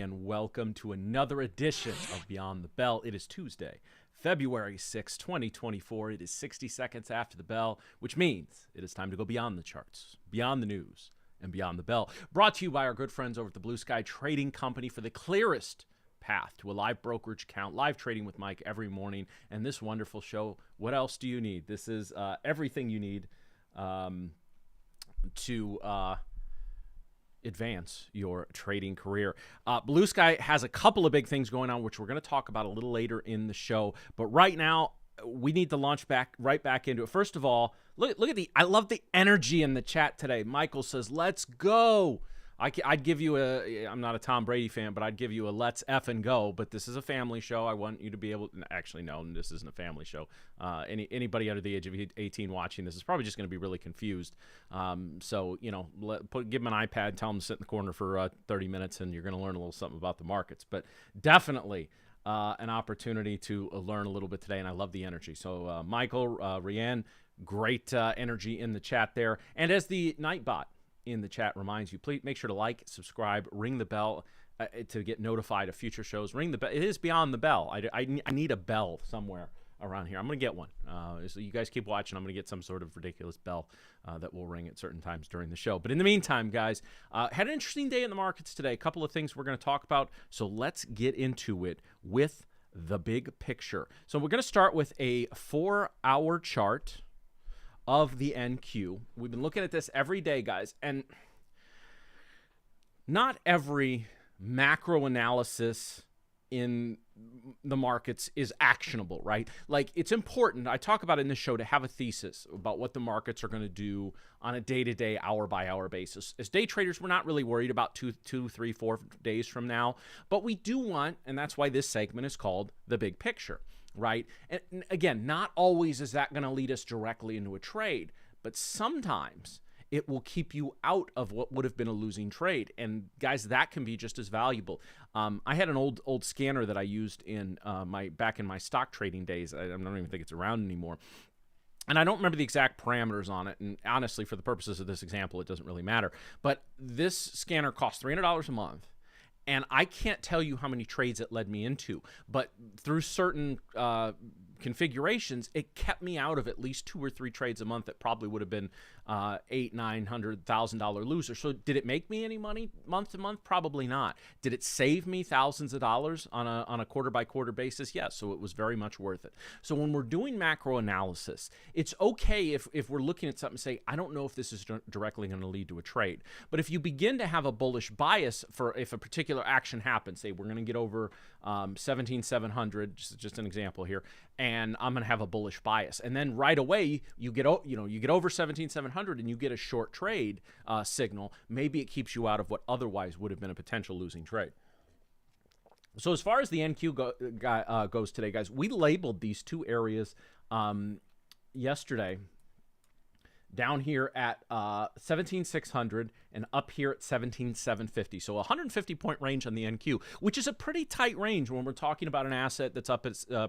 And welcome to another edition of Beyond the Bell. It is Tuesday, February 6, 2024. It is 60 seconds after the bell, which means it is time to go beyond the charts, beyond the news, and beyond the bell. Brought to you by our good friends over at the Blue Sky Trading Company for the clearest path to a live brokerage account, live trading with Mike every morning, and this wonderful show. What else do you need? This is everything you need to advance your trading career. Blue Sky has a couple of big things going on, which we're going to talk about a little later in the show. But right now, we need to launch right back into it. First of all, look at I love the energy in the chat today. Michael says, "Let's go." I'd give you I'm not a Tom Brady fan, but I'd give you a let's effing go. But this is a family show. I want you to be able to, actually, no, this isn't a family show. Anybody under the age of 18 watching this is probably just going to be really confused. So, you know, give them an iPad, tell them to sit in the corner for 30 minutes, and you're going to learn a little something about the markets. But definitely an opportunity to learn a little bit today, and I love the energy. So, Michael, Rianne, great energy in the chat there. And as the Nightbot in the chat reminds you, please make sure to like, subscribe, ring the bell to get notified of future shows. Ring the bell. It is Beyond the Bell. I need a bell somewhere around here. I'm going to get one. So you guys keep watching. I'm going to get some sort of ridiculous bell that will ring at certain times during the show. But in the meantime, guys, had an interesting day in the markets today. A couple of things we're going to talk about. So let's get into it with the big picture. So we're going to start with a 4-hour chart of the NQ. We've been looking at this every day, guys, and not every macro analysis in the markets is actionable, right? Like, it's important, I talk about in this show, to have a thesis about what the markets are going to do on a day-to-day, hour-by-hour basis. As day traders, we're not really worried about 2, 3, 4 days from now, but we do want, and that's why this segment is called The Big Picture, right? And again, not always is that going to lead us directly into a trade, but sometimes it will keep you out of what would have been a losing trade. And guys, that can be just as valuable. I had an old scanner that I used in back in my stock trading days. I don't even think it's around anymore. And I don't remember the exact parameters on it. And honestly, for the purposes of this example, it doesn't really matter. But this scanner costs $300 a month. And I can't tell you how many trades it led me into, but through certain configurations, it kept me out of at least 2 or 3 trades a month that probably would have been $800,000-$900,000 loser. So did it make me any money month to month? Probably not. Did it save me thousands of dollars on a quarter by quarter basis? Yes. So it was very much worth it. So when we're doing macro analysis, it's okay if we're looking at something and say, I don't know if this is directly going to lead to a trade. But if you begin to have a bullish bias for if a particular action happens, say we're going to get over 17,700, just an example here, and I'm going to have a bullish bias, and then right away you get over 17,700 and you get a short trade signal. Maybe it keeps you out of what otherwise would have been a potential losing trade. So as far as the NQ goes today, guys, we labeled these 2 areas yesterday. Down here at 17,600 and up here at 17,750. So a 150-point range on the NQ, which is a pretty tight range when we're talking about an asset that's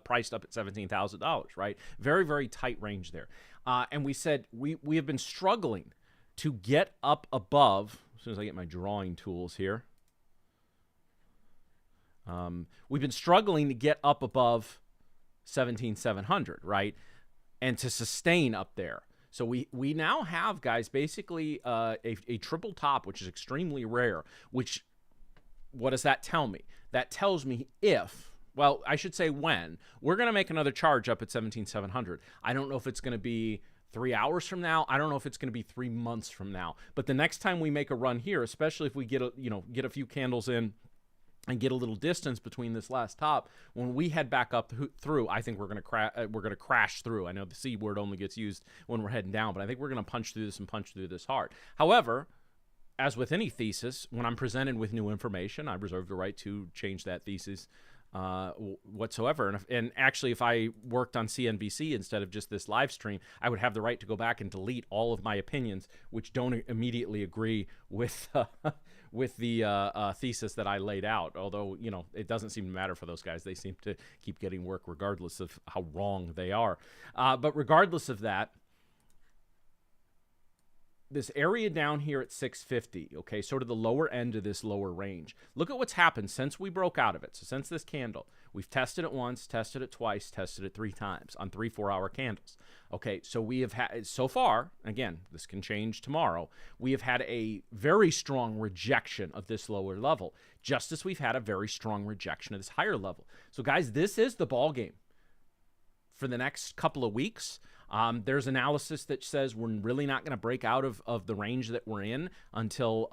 priced up at $17,000, right? Very, very tight range there. And we said we have been struggling to get up above, as soon as I get my drawing tools here, we've been struggling to get up above 17,700, right? And to sustain up there. So we now have, guys, basically a triple top, which is extremely rare, which, what does that tell me? That tells me well, I should say when, we're going to make another charge up at 17,700. I don't know if it's going to be 3 hours from now. I don't know if it's going to be 3 months from now. But the next time we make a run here, especially if we get a few candles in and get a little distance between this last top, when we head back up through, I think we're going to crash through. I know the C word only gets used when we're heading down, but I think we're going to punch through this hard. However, as with any thesis, when I'm presented with new information, I reserve the right to change that thesis whatsoever. And actually, if I worked on CNBC instead of just this live stream, I would have the right to go back and delete all of my opinions, which don't immediately agree with with the thesis that I laid out. Although, it doesn't seem to matter for those guys. They seem to keep getting work regardless of how wrong they are. But regardless of that, this area down here at 650, okay, sort of the lower end of this lower range. Look at what's happened since we broke out of it. So since this candle, we've tested it once, tested it twice, tested it 3 times on 3 4-hour candles. Okay, so we have had, so far, again, this can change tomorrow, we have had a very strong rejection of this lower level, just as we've had a very strong rejection of this higher level. So guys, this is the ball game for the next couple of weeks. There's analysis that says we're really not going to break out of the range that we're in until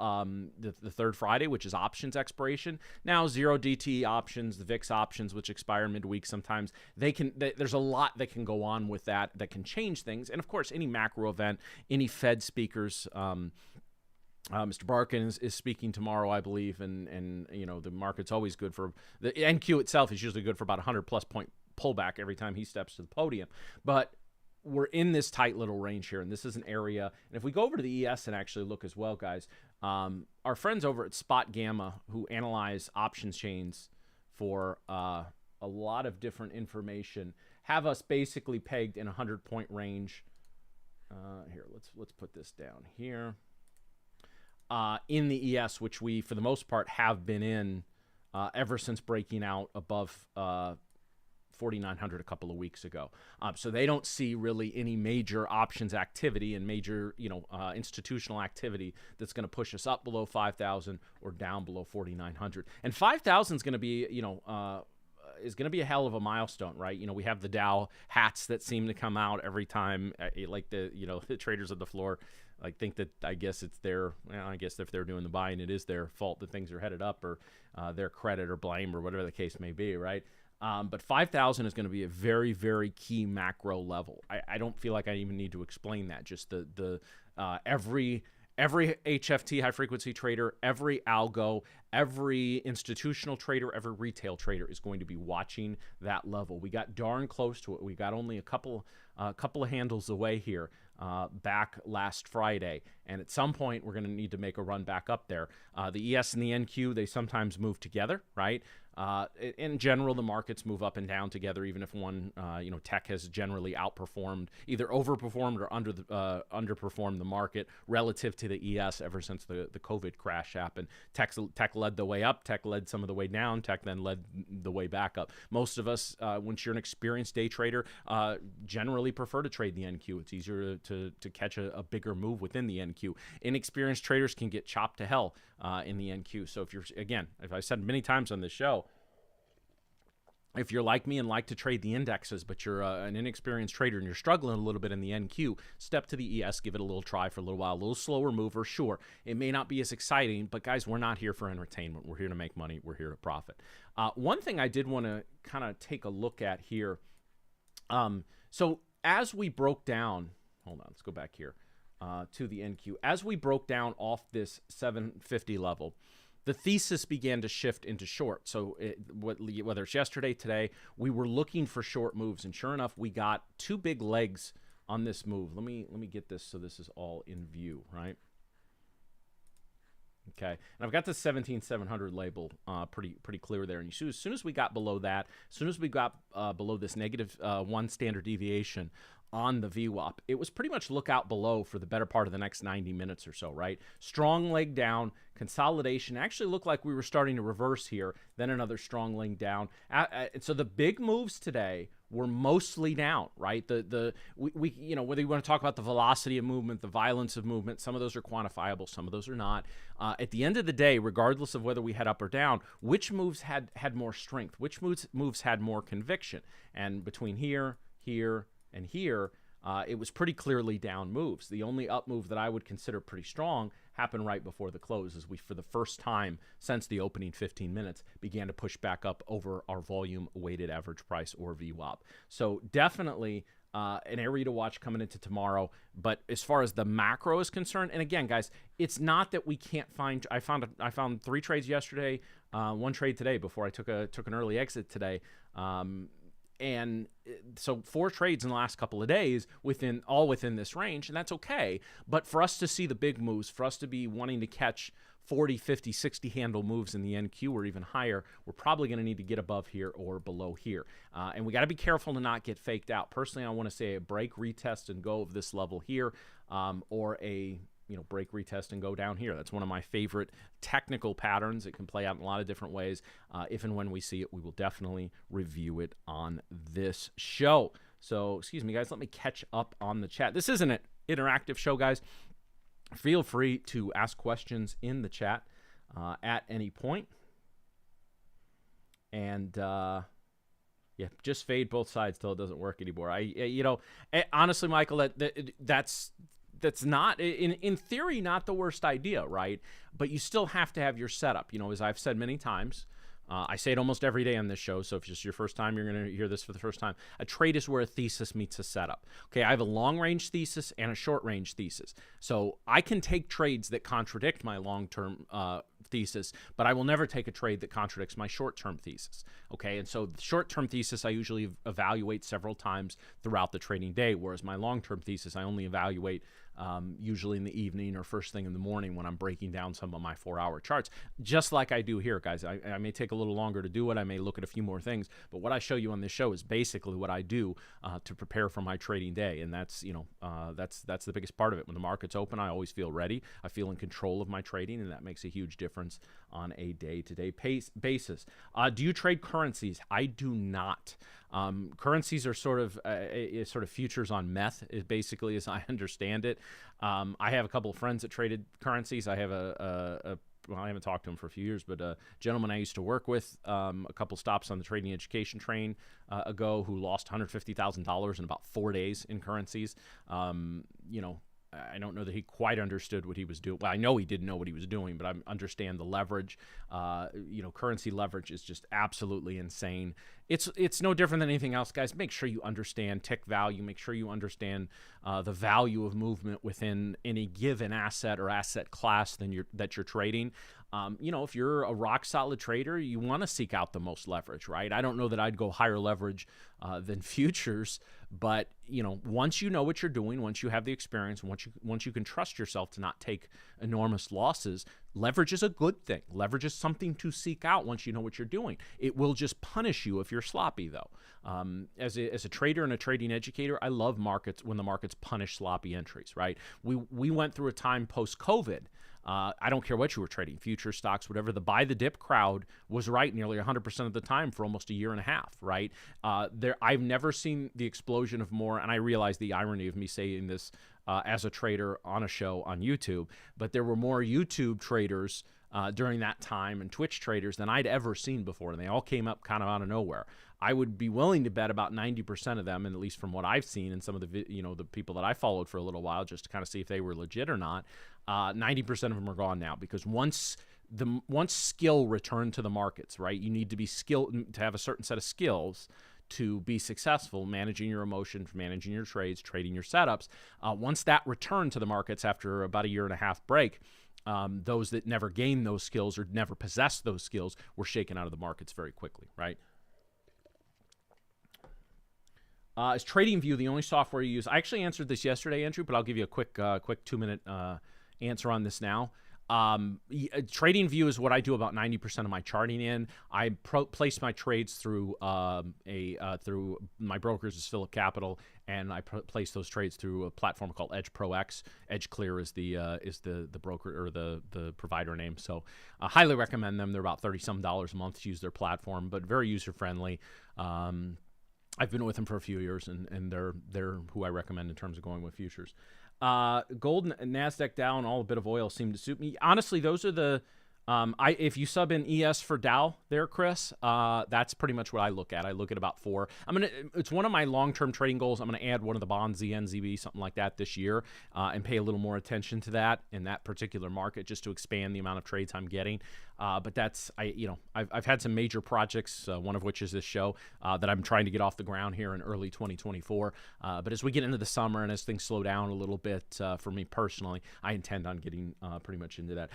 the third Friday, which is options expiration. Now, 0DTE options, the VIX options, which expire midweek sometimes, there's a lot that can go on with that can change things. And, of course, any macro event, any Fed speakers, Mr. Barkin is speaking tomorrow, I believe, and the market's always good for the NQ itself is usually good for about 100+ point pullback every time he steps to the podium. But we're in this tight little range here, and this is an area. And if we go over to the ES and actually look as well, guys, our friends over at Spot Gamma, who analyze options chains for a lot of different information, have us basically pegged in a 100-point range. Here, let's put this down here. In the ES, which we, for the most part, have been in ever since breaking out above 4,900 a couple of weeks ago. So they don't see really any major options activity and major, institutional activity that's going to push us up below 5,000 or down below 4,900. And 5,000 is going to be, is going to be a hell of a milestone, right? We have the Dow hats that seem to come out every time, like the traders on the floor. Think that, I guess it's their, I guess if they're doing the buying, it is their fault that things are headed up, or their credit or blame, or whatever the case may be, right? But 5,000 is going to be a very, very key macro level. I don't feel like I even need to explain that. Just every HFT, high frequency trader, every algo, every institutional trader, every retail trader is going to be watching that level. We got darn close to it. We got only a couple of handles away here back last Friday, and at some point we're going to need to make a run back up there. The ES and the NQ, they sometimes move together, right? In general, the markets move up and down together, even if one, tech has generally outperformed, either overperformed or underperformed the market relative to the ES ever since the COVID crash happened. Tech led the way up, tech led some of the way down, tech then led the way back up. Most of us, once you're an experienced day trader, generally prefer to trade the NQ. It's easier to catch a bigger move within the NQ. Inexperienced traders can get chopped to hell in the NQ. So if I've said many times on this show, if you're like me and like to trade the indexes, but you're an inexperienced trader and you're struggling a little bit in the NQ, step to the ES, give it a little try for a little while. A little slower mover, sure. It may not be as exciting, but guys, we're not here for entertainment. We're here to make money. We're here to profit. One thing I did want to kind of take a look at here. So as we broke down, hold on, let's go back here to the NQ. As we broke down off this 750 level, the thesis began to shift into short. So whether it's yesterday, today, we were looking for short moves, and sure enough, we got 2 big legs on this move. Let me get this so this is all in view, right? Okay, and I've got the 17,700 label pretty clear there. And as soon as we got below that, as soon as we got below this -1 standard deviation on the VWAP, it was pretty much look out below for the better part of the next 90 minutes or so, right? Strong leg down, consolidation. Actually looked like we were starting to reverse here, then another strong leg down. So the big moves today were mostly down, right? We whether you want to talk about the velocity of movement, the violence of movement, some of those are quantifiable, some of those are not. At the end of the day, regardless of whether we head up or down, which moves had more strength, which moves had more conviction? And between here, and here, it was pretty clearly down moves. The only up move that I would consider pretty strong happened right before the close, as we, for the first time since the opening 15 minutes, began to push back up over our volume weighted average price, or VWAP. So definitely an area to watch coming into tomorrow. But as far as the macro is concerned, and again, guys, it's not that we can't find. I found 3 trades yesterday, 1 trade today before I took an early exit today. And so 4 trades in the last couple of days within this range, and that's okay. But for us to see the big moves, for us to be wanting to catch 40, 50, 60 handle moves in the NQ or even higher, we're probably going to need to get above here or below here. And we got to be careful to not get faked out. Personally, I want to say a break, retest, and go of this level here, or a break, retest, and go down here. That's one of my favorite technical patterns. It can play out in a lot of different ways. If and when we see it, we will definitely review it on this show. So, excuse me, guys, let me catch up on the chat. This isn't an interactive show, guys. Feel free to ask questions in the chat at any point. And, yeah, just fade both sides till it doesn't work anymore. Honestly, Michael, that's not, in theory, not the worst idea, right? But you still have to have your setup. As I've said many times, I say it almost every day on this show, so if it's just your first time, you're going to hear this for the first time. A trade is where a thesis meets a setup. Okay, I have a long-range thesis and a short-range thesis. So I can take trades that contradict my long-term thesis, but I will never take a trade that contradicts my short-term thesis. Okay, and so the short-term thesis I usually evaluate several times throughout the trading day, whereas my long-term thesis I only evaluate usually in the evening or first thing in the morning when I'm breaking down some of my 4-hour charts, just like I do here, guys. I may take a little longer to do it. I may look at a few more things, but what I show you on this show is basically what I do to prepare for my trading day, and that's the biggest part of it. When the market's open, I always feel ready. I feel in control of my trading, and that makes a huge difference on a day-to-day basis. Do you trade currencies? I do not. Currencies are sort of futures on meth, is basically as I understand it. I have a couple of friends that traded currencies. I have well, I haven't talked to him for a few years, but a gentleman I used to work with, a couple stops on the trading education train ago, who lost $150,000 in about 4 days in currencies. I don't know that he quite understood what he was doing. Well, I know he didn't know what he was doing, but I understand the leverage. Currency leverage is just absolutely insane. It's no different than anything else, guys. Make sure you understand tick value. Make sure you understand the value of movement within any given asset or asset class that you're trading. If you're a rock solid trader, you want to seek out the most leverage, right? I don't know that I'd go higher leverage than futures, but once you know what you're doing, once you have the experience, once you can trust yourself to not take enormous losses, leverage is a good thing. Leverage is something to seek out once you know what you're doing. It will just punish you if you're sloppy, though. As a trader and a trading educator, I love markets when the markets punish sloppy entries, right? We went through a time post-COVID. I don't care what you were trading, futures, stocks, whatever. The buy the dip crowd was right nearly 100% of the time for almost a year and a half, right? I've never seen the explosion of more, and I realize the irony of me saying this as a trader on a show on YouTube, but there were more YouTube traders during that time and Twitch traders than I'd ever seen before, and they all came up kind of out of nowhere. I would be willing to bet about 90% of them, and at least from what I've seen and some of the the people that I followed for a little while just to kind of see if they were legit or not, 90% of them are gone now, because once skill returned to the markets, right? You need to be skilled to have a certain set of skills to be successful managing your emotions, managing your trades, trading your setups. Once that returned to the markets after about a year and a half break, those that never gained those skills or never possessed those skills were shaken out of the markets very quickly, right? Is TradingView the only software you use? I actually answered this yesterday, Andrew, but I'll give you a quick 2-minute answer on this now. TradingView is what I do about 90% of my charting in. I place my trades through through my brokers is Phillip Capital, and I place those trades through a platform called Edge Pro X. Edge Clear is the broker or the provider name. So I highly recommend them. They're about $30-some a month to use their platform, but very user friendly. I've been with them for a few years, and they're who I recommend in terms of going with futures. Gold and NASDAQ Dow and all a bit of oil seem to suit me. Honestly, those are the if you sub in ES for Dow there, Chris, that's pretty much what I look at. I look at about 4. It's one of my long-term trading goals. I'm going to add one of the bonds, ZN, ZB, something like that this year, and pay a little more attention to that in that particular market just to expand the amount of trades I'm getting. But I've had some major projects, one of which is this show that I'm trying to get off the ground here in early 2024. But as we get into the summer and as things slow down a little bit for me personally, I intend on getting pretty much into that.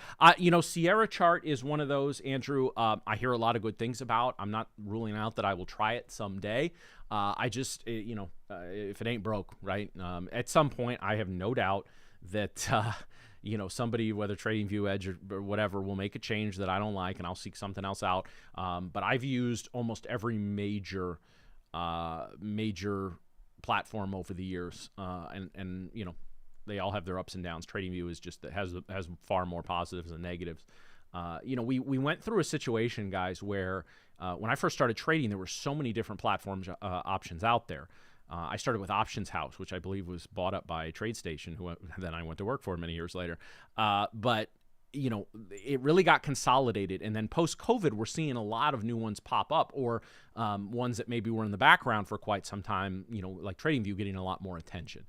Sierra Chart is one of those, Andrew, I hear a lot of good things about. I'm not ruling out that I will try it someday. If it ain't broke, right? At some point, I have no doubt that somebody, whether TradingView, Edge, or whatever, will make a change that I don't like, and I'll seek something else out. But I've used almost every major platform over the years, and they all have their ups and downs. TradingView is just has far more positives than negatives. We went through a situation, guys, where when I first started trading, there were so many different platforms options out there. I started with Options House, which I believe was bought up by TradeStation, who then I went to work for many years later. But it really got consolidated. And then post-COVID, we're seeing a lot of new ones pop up, or ones that maybe were in the background for quite some time, like TradingView getting a lot more attention.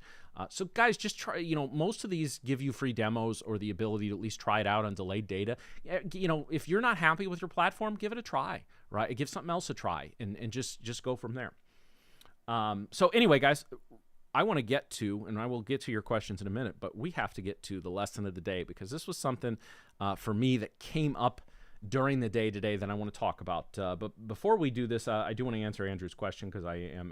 So guys, just try, most of these give you free demos or the ability to at least try it out on delayed data. If you're not happy with your platform, give it a try, right? Give something else a try and just go from there. So anyway, guys, I want to get to, and I will get to your questions in a minute, but we have to get to the lesson of the day, because this was something for me that came up during the day today that I want to talk about. But before we do this, I do want to answer Andrew's question, because I am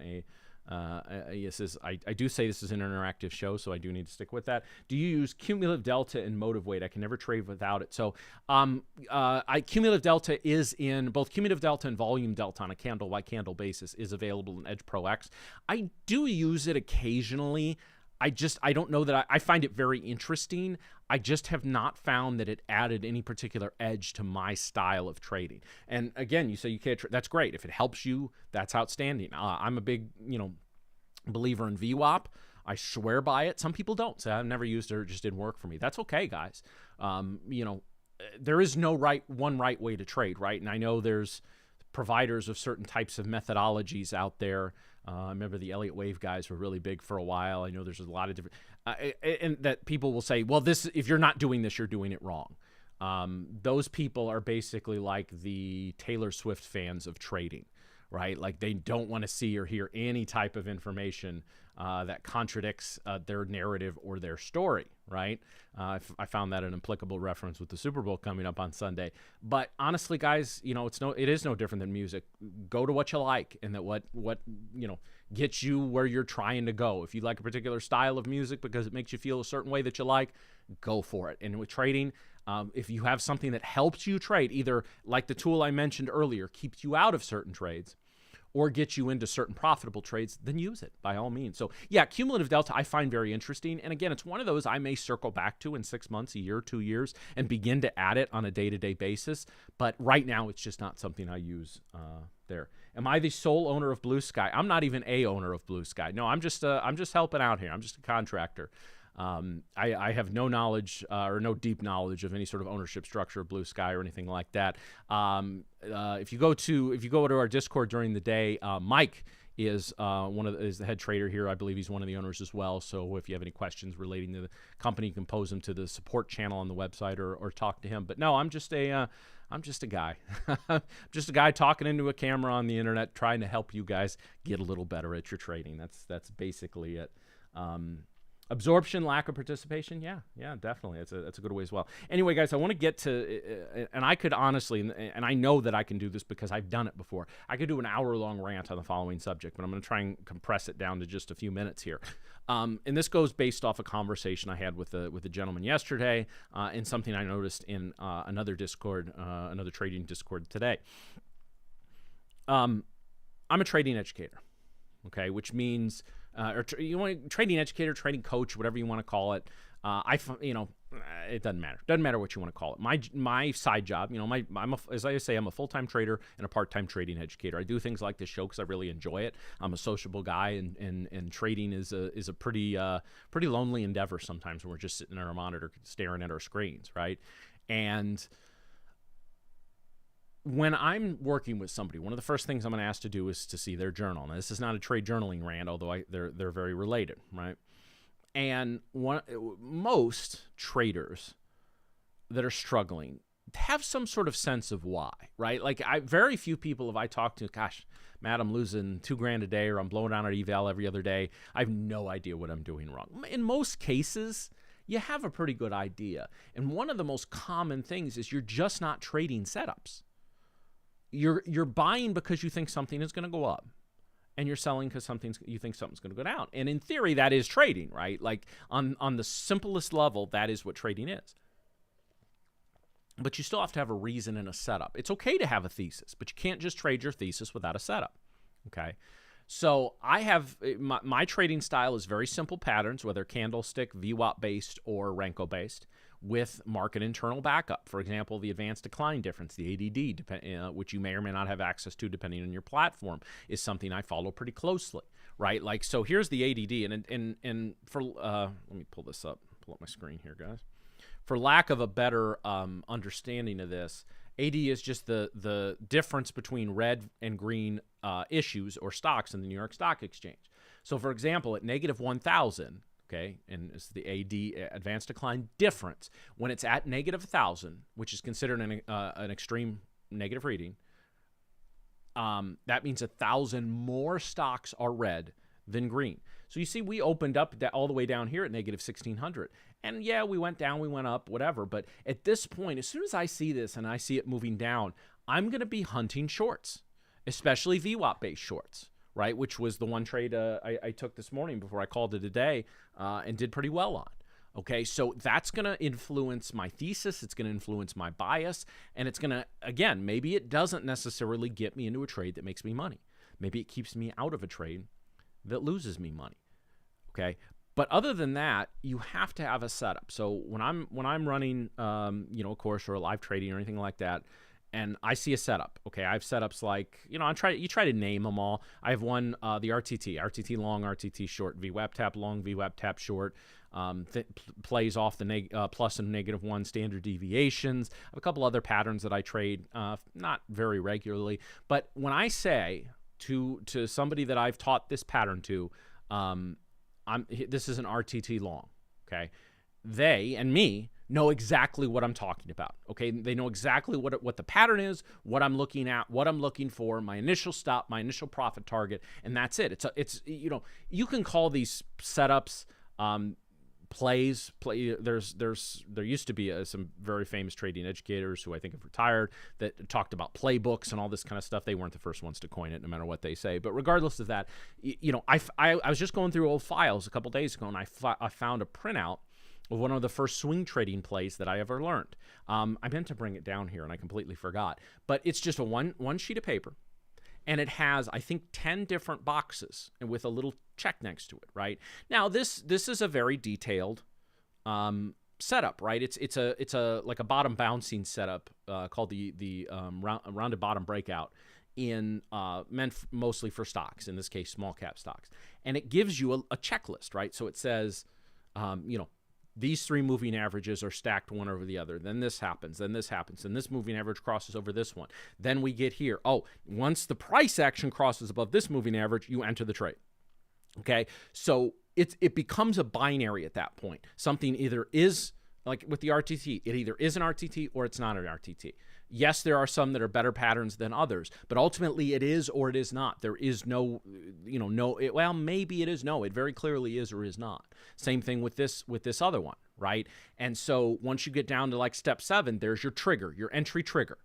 I do say this is an interactive show, so I do need to stick with that. Do you use cumulative delta and motive weight? I can never trade without it. So cumulative delta is in both cumulative delta and volume delta on a candle by candle basis is available in Edge Pro X. I do use it occasionally. I don't know that I find it very interesting. I just have not found that it added any particular edge to my style of trading. And again, you say you can't, that's great. If it helps you, that's outstanding. I'm a big, believer in VWAP. I swear by it. Some people don't. Say, I've never used it, or it just didn't work for me. That's okay, guys. There is no one right way to trade, right? And I know there's providers of certain types of methodologies out there. I remember the Elliott Wave guys were really big for a while. I know there's a lot of different, and that people will say, well, if you're not doing this, you're doing it wrong. Those people are basically like the Taylor Swift fans of trading, right? Like they don't want to see or hear any type of information that contradicts their narrative or their story, right? I found that an applicable reference with the Super Bowl coming up on Sunday. But honestly, guys, it is no different than music. Go to what you like, and that what gets you where you're trying to go. If you like a particular style of music because it makes you feel a certain way that you like, go for it. And with trading, if you have something that helps you trade, either like the tool I mentioned earlier, keeps you out of certain trades, or get you into certain profitable trades, then use it by all means. So yeah, cumulative delta I find very interesting. And again, it's one of those I may circle back to in 6 months, a year, 2 years, and begin to add it on a day-to-day basis. But right now, it's just not something I use there. Am I the sole owner of Blue Sky? I'm not even a owner of Blue Sky. No, I'm just helping out here. I'm just a contractor. I have no knowledge or no deep knowledge of any sort of ownership structure of Blue Sky or anything like that. If you go to our Discord during the day, Mike is is the head trader here. I believe he's one of the owners as well. So if you have any questions relating to the company, you can pose them to the support channel on the website or talk to him. But no, I'm just a guy. Just a guy talking into a camera on the internet, trying to help you guys get a little better at your trading. That's basically it. Absorption, lack of participation, yeah, definitely. That's a good way as well. Anyway, guys, I want to get to, and I could honestly, and I know that I can do this because I've done it before. I could do an hour-long rant on the following subject, but I'm going to try and compress it down to just a few minutes here. And this goes based off a conversation I had with a gentleman yesterday, and something I noticed in another Discord, another trading Discord today. I'm a trading educator, okay, which means. Trading educator, trading coach, whatever you want to call it. It doesn't matter. Doesn't matter what you want to call it. My side job, as I say, I'm a full-time trader and a part-time trading educator. I do things like this show because I really enjoy it. I'm a sociable guy, and trading is a pretty lonely endeavor sometimes when we're just sitting at our monitor staring at our screens, right? And when I'm working with somebody, one of the first things I'm going to ask to do is to see their journal. Now, this is not a trade journaling rant, although they're very related, right? And most traders that are struggling have some sort of sense of why, right? Like very few people have I talked to, gosh, Matt, I'm losing $2,000 a day, or I'm blowing down an eval every other day. I have no idea what I'm doing wrong. In most cases, you have a pretty good idea. And one of the most common things is you're just not trading setups. You're buying because you think something is going to go up, and you're selling because you think something's going to go down. And in theory, that is trading, right? Like on the simplest level, that is what trading is. But you still have to have a reason and a setup. It's okay to have a thesis, but you can't just trade your thesis without a setup, okay? So I have, my trading style is very simple patterns, whether candlestick, VWAP-based, or Renko-based, with market internal backup. For example, the advanced decline difference, the ADD, which you may or may not have access to depending on your platform, is something I follow pretty closely, right? Like, so here's the ADD, and for, let me pull this up, pull up my screen here, guys. For lack of a better understanding of this, AD is just the difference between red and green issues or stocks in the New York Stock Exchange. So, for example, at negative 1,000, okay, and it's the AD, advanced decline difference, when it's at negative 1,000, which is considered an extreme negative reading, that means 1,000 more stocks are red than green. So you see, we opened up all the way down here at negative 1,600. And yeah, we went down, we went up, whatever. But at this point, as soon as I see this and I see it moving down, I'm going to be hunting shorts, especially VWAP-based shorts, right? Which was the one trade I took this morning before I called it a day and did pretty well on. Okay, so that's going to influence my thesis. It's going to influence my bias. And it's going to, again, maybe it doesn't necessarily get me into a trade that makes me money. Maybe it keeps me out of a trade that loses me money, okay? But other than that, you have to have a setup. So when I'm running, a course or a live trading or anything like that, and I see a setup, okay? I have setups like, you try to name them all. I have one, the RTT long, RTT short, VWAP tap long, VWAP tap short, plays off the plus and negative one standard deviations. I have a couple other patterns that I trade, not very regularly. But when I say to somebody that I've taught this pattern to, this is an RTT long, okay? They and me know exactly what I'm talking about, okay? They know exactly what the pattern is, what I'm looking at, what I'm looking for, my initial stop, my initial profit target, and that's it. It's you can call these setups plays. There used to be some very famous trading educators who I think have retired that talked about playbooks and all this kind of stuff. They weren't the first ones to coin it, no matter what they say. But regardless of that, I was just going through old files a couple days ago, and I found a printout of one of the first swing trading plays that I ever learned. I meant to bring it down here, and I completely forgot. But it's just a one sheet of paper. And it has, I think, 10 different boxes and with a little check next to it, right? Now, this is a very detailed setup, right? It's a like a bottom bouncing setup called the rounded bottom breakout meant mostly for stocks, in this case, small cap stocks. And it gives you a checklist, right? So it says, these three moving averages are stacked one over the other. Then this happens. Then this happens. Then this moving average crosses over this one. Then we get here. Oh, once the price action crosses above this moving average, you enter the trade. Okay? So it becomes a binary at that point. Something either is, like with the RTT, it either is an RTT or it's not an RTT. Yes, there are some that are better patterns than others, but ultimately it is or it is not. There is no, maybe it is no. It very clearly is or is not. Same thing with this other one, right? And so once you get down to like step 7, there's your trigger, your entry trigger.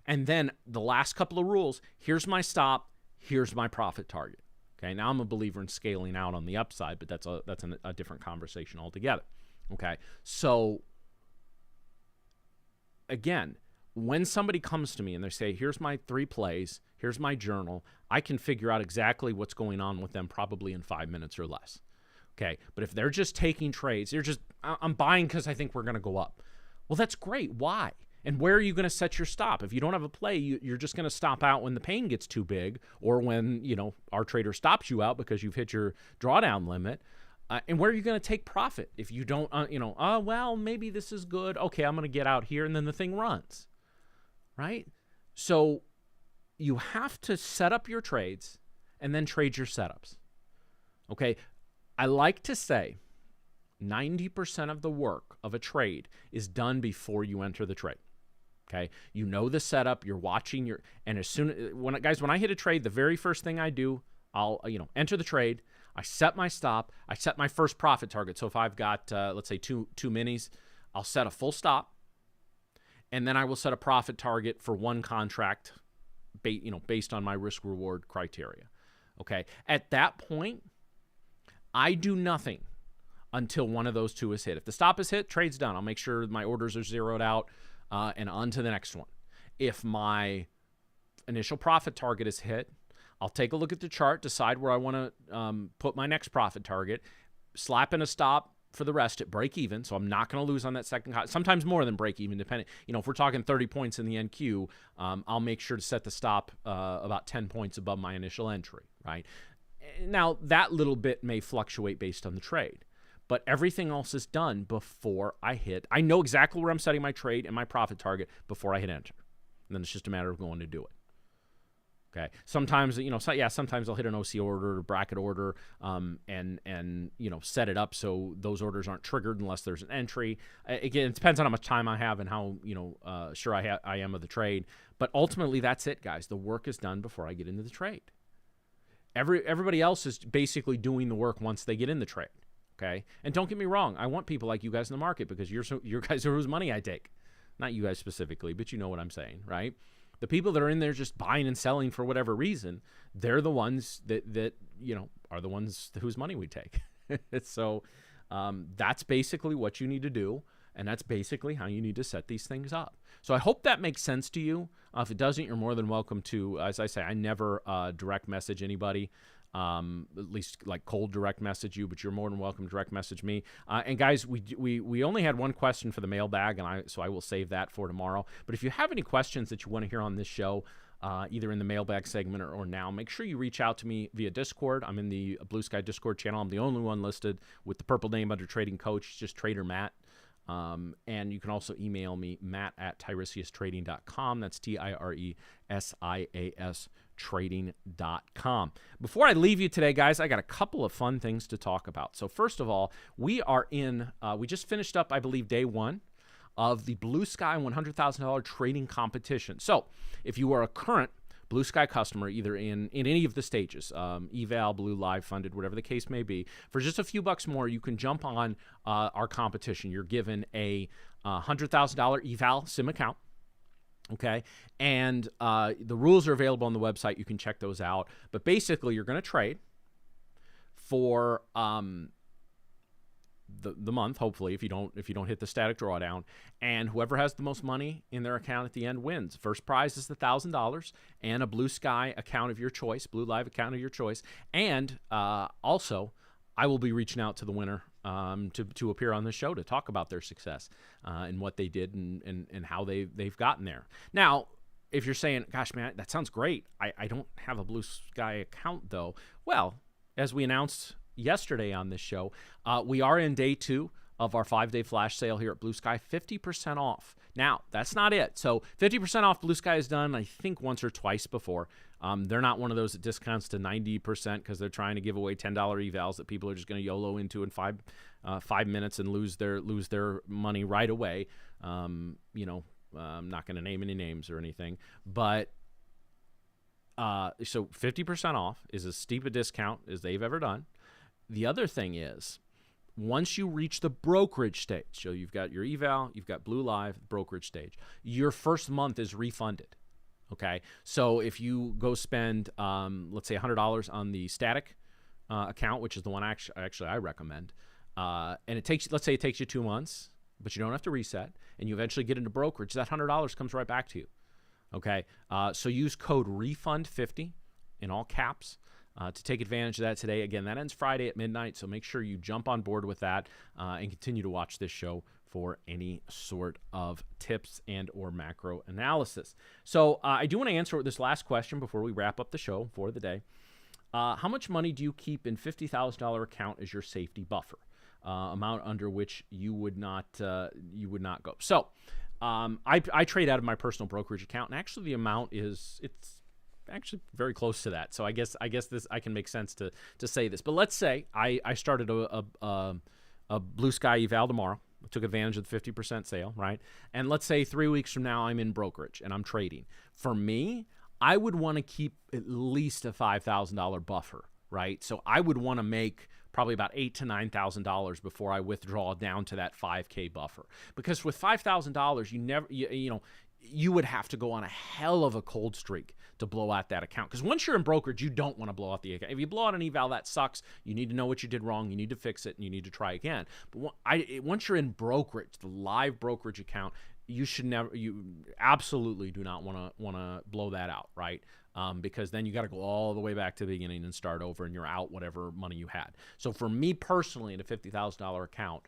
And then the last couple of rules, here's my stop, here's my profit target. Okay, now I'm a believer in scaling out on the upside, but that's a different conversation altogether. Okay, so again, when somebody comes to me and they say, here's my 3 plays, here's my journal, I can figure out exactly what's going on with them probably in 5 minutes or less. Okay, but if they're just taking trades, I'm buying because I think we're going to go up. Well, that's great. Why? And where are you going to set your stop? If you don't have a play, you're just going to stop out when the pain gets too big, or when, our trader stops you out because you've hit your drawdown limit. And where are you going to take profit if you don't, well, maybe this is good. Okay, I'm going to get out here, and then the thing runs. Right? So you have to set up your trades and then trade your setups. Okay? I like to say 90% of the work of a trade is done before you enter the trade. Okay, you know the setup. You're watching and when I hit a trade, the very first thing I do, I'll enter the trade. I set my stop. I set my first profit target. So if I've got let's say two minis, I'll set a full stop, and then I will set a profit target for one contract, based on my risk reward criteria. Okay, at that point, I do nothing until one of those two is hit. If the stop is hit, trade's done. I'll make sure my orders are zeroed out and on to the next one. If my initial profit target is hit, I'll take a look at the chart, decide where I want to put my next profit target, slap in a stop for the rest at break even. So I'm not going to lose on that second. Sometimes more than break even, depending. If we're talking 30 points in the NQ, I'll make sure to set the stop about 10 points above my initial entry, right? Now, that little bit may fluctuate based on the trade, but everything else is done before I hit. I know exactly where I'm setting my trade and my profit target before I hit enter. And then it's just a matter of going to do it. Okay. Sometimes, sometimes I'll hit an OC order or bracket order, and set it up so those orders aren't triggered unless there's an entry. Again, it depends on how much time I have and how sure I am of the trade. But ultimately, that's it, guys. The work is done before I get into the trade. Everybody else is basically doing the work once they get in the trade. Okay. And don't get me wrong, I want people like you guys in the market because you guys are whose money I take. Not you guys specifically, but you know what I'm saying, right? The people that are in there just buying and selling for whatever reason, they're the ones that are the ones whose money we take. So that's basically what you need to do, and that's basically how you need to set these things up. So I hope that makes sense to you. If it doesn't, you're more than welcome to, as I say, I never direct message anybody. At least like cold direct message you, but you're more than welcome to direct message me. And guys, we only had one question for the mailbag, so I will save that for tomorrow. But if you have any questions that you want to hear on this show, either in the mailbag segment or now, make sure you reach out to me via Discord. I'm in the Blue Sky Discord channel. I'm the only one listed with the purple name under Trading Coach, just Trader Matt. And you can also email me, matt@tiresiastrading.com. That's TIRESIAS trading.com. Before I leave you today, guys, I got a couple of fun things to talk about. So first of all, we just finished up, I believe, day one of the Blue Sky $100,000 trading competition. So if you are a current Blue Sky customer, either in any of the stages, eval, blue, live, funded, whatever the case may be, for just a few bucks more, you can jump on our competition. You're given a $100,000 eval sim account. Okay, and the rules are available on the website. You can check those out. But basically, you're going to trade for the month. Hopefully, if you don't hit the static drawdown, and whoever has the most money in their account at the end wins. First prize is the $1,000 and a Blue Sky account of your choice, Blue Live account of your choice, and also I will be reaching out to the winner to appear on the show to talk about their success and what they did and how they've gotten there. Now, if you're saying, gosh, man, that sounds great. I don't have a Blue Sky account, though. Well, as we announced yesterday on this show, we are in day 2 of our 5-day flash sale here at Blue Sky, 50% off. Now, that's not it. So 50% off Blue Sky is done, I think, once or twice before. They're not one of those that discounts to 90% because they're trying to give away $10 evals that people are just going to YOLO into in 5 minutes and lose their money right away. I'm not going to name any names or anything, but so 50% off is as steep a discount as they've ever done. The other thing is, once you reach the brokerage stage, so you've got your eval, you've got Blue Live, brokerage stage, your first month is refunded. Okay, so if you go spend, let's say $100 on the static account, which is the one actually I recommend, and let's say it takes you 2 months, but you don't have to reset, and you eventually get into brokerage, that $100 comes right back to you. Okay, so use code REFUND50 in all caps to take advantage of that today. Again, that ends Friday at midnight, so make sure you jump on board with that and continue to watch this show for any sort of tips and or macro analysis. So I do want to answer this last question before we wrap up the show for the day. How much money do you keep in $50,000 account as your safety buffer? Amount under which you would not go. So I trade out of my personal brokerage account, and actually the amount it's actually very close to that. So I guess this I can make sense to say this. But let's say I started a Blue Sky eval tomorrow, took advantage of the 50% sale, right? And let's say 3 weeks from now I'm in brokerage and I'm trading. For me, I would want to keep at least a $5,000 buffer, right? So I would want to make probably about $8,000 to $9,000 before I withdraw down to that 5K buffer. Because with $5,000, you would have to go on a hell of a cold streak to blow out that account. Because once you're in brokerage, you don't want to blow out the account. If you blow out an eval, that sucks. You need to know what you did wrong. You need to fix it, and you need to try again. But once you're in brokerage, the live brokerage account, you absolutely do not want to blow that out, right? Because then you got to go all the way back to the beginning and start over, and you're out whatever money you had. So for me personally, in a $50,000 account,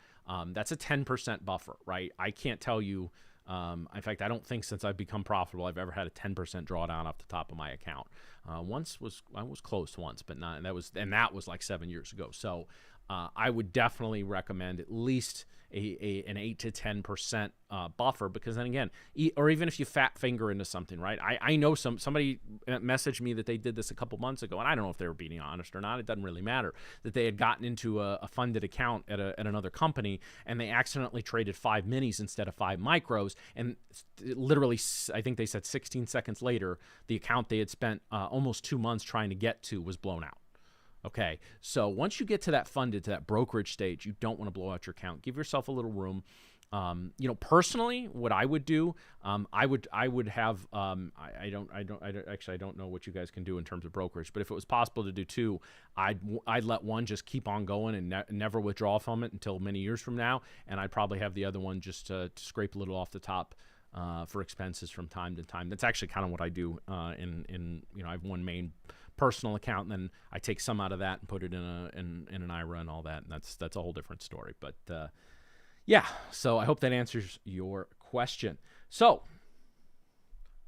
that's a 10% buffer, right? I can't tell you. In fact, I don't think since I've become profitable, I've ever had a 10% drawdown off the top of my account. I was close once, but not, and that was like 7 years ago. So I would definitely recommend at least an 8 to 10% buffer, because then again, or even if you fat finger into something, right? I know somebody messaged me that they did this a couple months ago, and I don't know if they were being honest or not. It doesn't really matter. That they had gotten into a funded account at another company, and they accidentally traded 5 minis instead of 5 micros, and literally, I think they said 16 seconds later, the account they had spent almost 2 months trying to get to was blown out. Okay, so once you get to that funded, to that brokerage stage, you don't want to blow out your account. Give yourself a little room. Personally, what I would do, I would have, I don't know what you guys can do in terms of brokerage, but if it was possible to do 2, I'd let one just keep on going and never withdraw from it until many years from now, and I'd probably have the other one just to scrape a little off the top for expenses from time to time. That's actually kind of what I do. I have one main personal account, and then I take some out of that and put it in an IRA and all that, and that's a whole different story. But yeah, so I hope that answers your question. So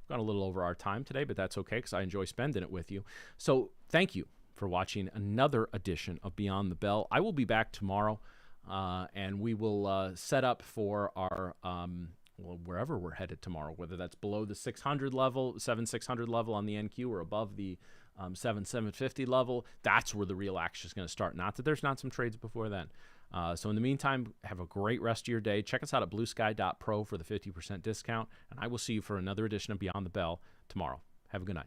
gone a little over our time today, but that's okay because I enjoy spending it with you. So thank you for watching another edition of Beyond the Bell. I will be back tomorrow, and we will set up for our wherever we're headed tomorrow, whether that's below the 600 level, 7,600 level on the NQ, or above the 7,750 level. That's where the real action is going to start. Not that there's not some trades before then. So in the meantime, have a great rest of your day. Check us out at bluesky.pro for the 50% discount, and I will see you for another edition of Beyond the Bell tomorrow. Have a good night.